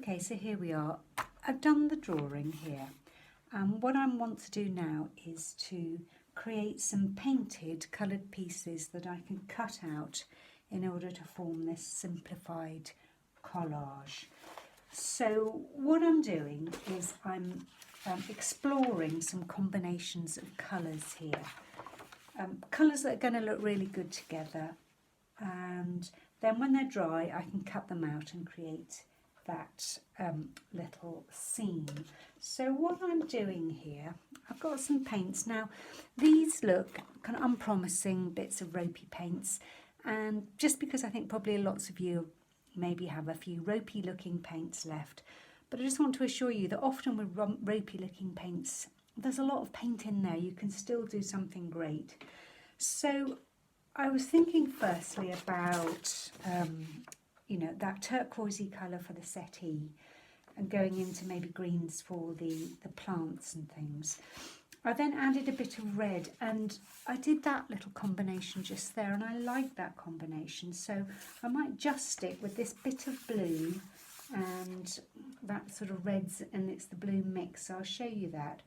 Okay, so here we are. I've done the drawing here. What I want to do now is to create some painted coloured pieces that I can cut out in order to form this simplified collage. So what I'm doing is I'm exploring some combinations of colours here. Colours that are going to look really good together, and then when they're dry I can cut them out and create that little scene. So what I'm doing here, I've got some paints. Now these look kind of unpromising bits of ropey paints, and just because I think probably lots of you maybe have a few ropey looking paints left, but I just want to assure you that often with ropey looking paints there's a lot of paint in there, you can still do something great. So I was thinking firstly about you know, that turquoisey colour for the settee, and going into maybe greens for the plants and things. I then added a bit of red, and I did that little combination just there, and I like that combination, so I might just stick with this bit of blue and that sort of reds, and it's the blue mix, so I'll show you that.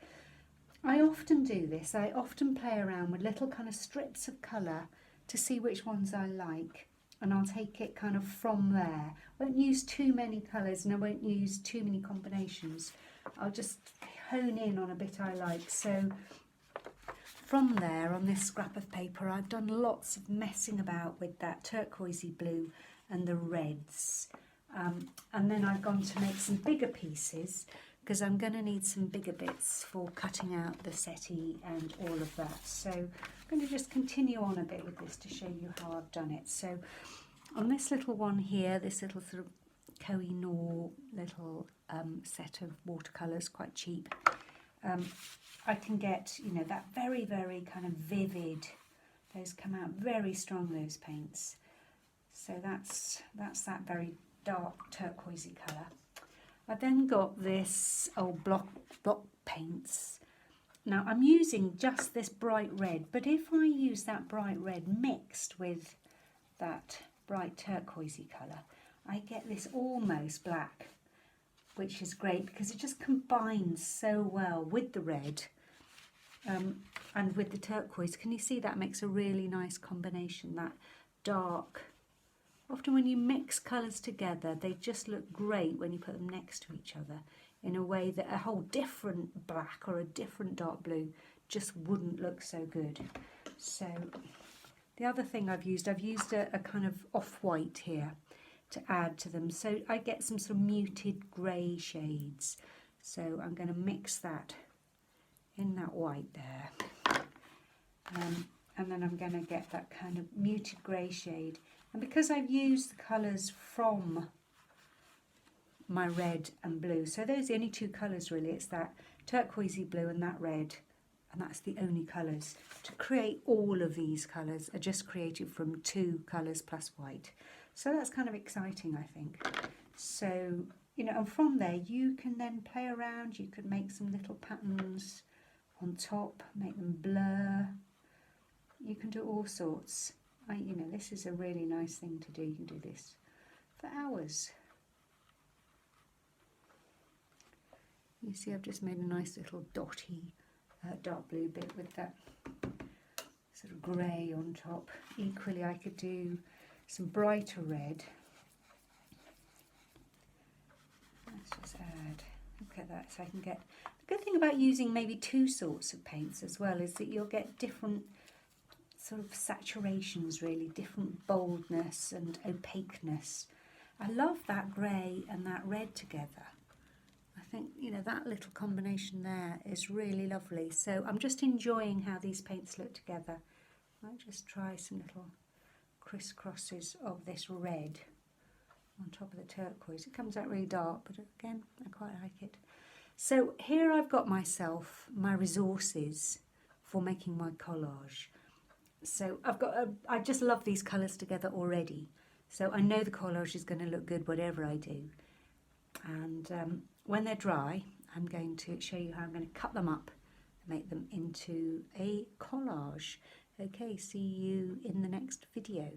I often do this, I often play around with little kind of strips of colour to see which ones I like, and I'll take it kind of from there. I won't use too many colours and I won't use too many combinations. I'll just hone in on a bit I like. So from there, on this scrap of paper, I've done lots of messing about with that turquoisey blue and the reds. And then I've gone to make some bigger pieces, because I'm going to need some bigger bits for cutting out the settee and all of that. So I'm going to just continue on a bit with this to show you how I've done it. So on this little one here, this little sort of Koh-i-Noor little set of watercolours, quite cheap, I can get, you know, that very, very kind of vivid, those come out very strong, those paints. So that's that very dark turquoisey colour. I then got this old block paints. Now I'm using just this bright red, but if I use that bright red mixed with that bright turquoisey colour, I get this almost black, which is great because it just combines so well with the red and with the turquoise. Can you see that makes a really nice combination, that dark. Often when you mix colours together, they just look great when you put them next to each other in a way that a whole different black or a different dark blue just wouldn't look so good. So the other thing I've used a kind of off-white here to add to them. So I get some sort of muted grey shades. So I'm going to mix that in that white there. And then I'm going to get that kind of muted grey shade. And because I've used the colours from my red and blue, so those are the only two colours really, it's that turquoisey blue and that red, and that's the only colours. To create all of these colours are just created from two colours plus white. So that's kind of exciting, I think. So, you know, and from there you can then play around, you could make some little patterns on top, make them blur. You can do all sorts. You know, this is a really nice thing to do. You can do this for hours. You see I've just made a nice little dotty dark blue bit with that sort of grey on top. Equally I could do some brighter red. Let's just add, look at that, so I can get, the good thing about using maybe two sorts of paints as well is that you'll get different sort of saturations, really, different boldness and opaqueness. I love that grey and that red together. I think, you know, that little combination there is really lovely. So I'm just enjoying how these paints look together. I might just try some little crisscrosses of this red on top of the turquoise. It comes out really dark, but again, I quite like it. So here I've got myself my resources for making my collage. So I just love these colours together already. So I know the collage is going to look good whatever I do. And when they're dry, I'm going to show you how I'm going to cut them up and make them into a collage. Okay, see you in the next video.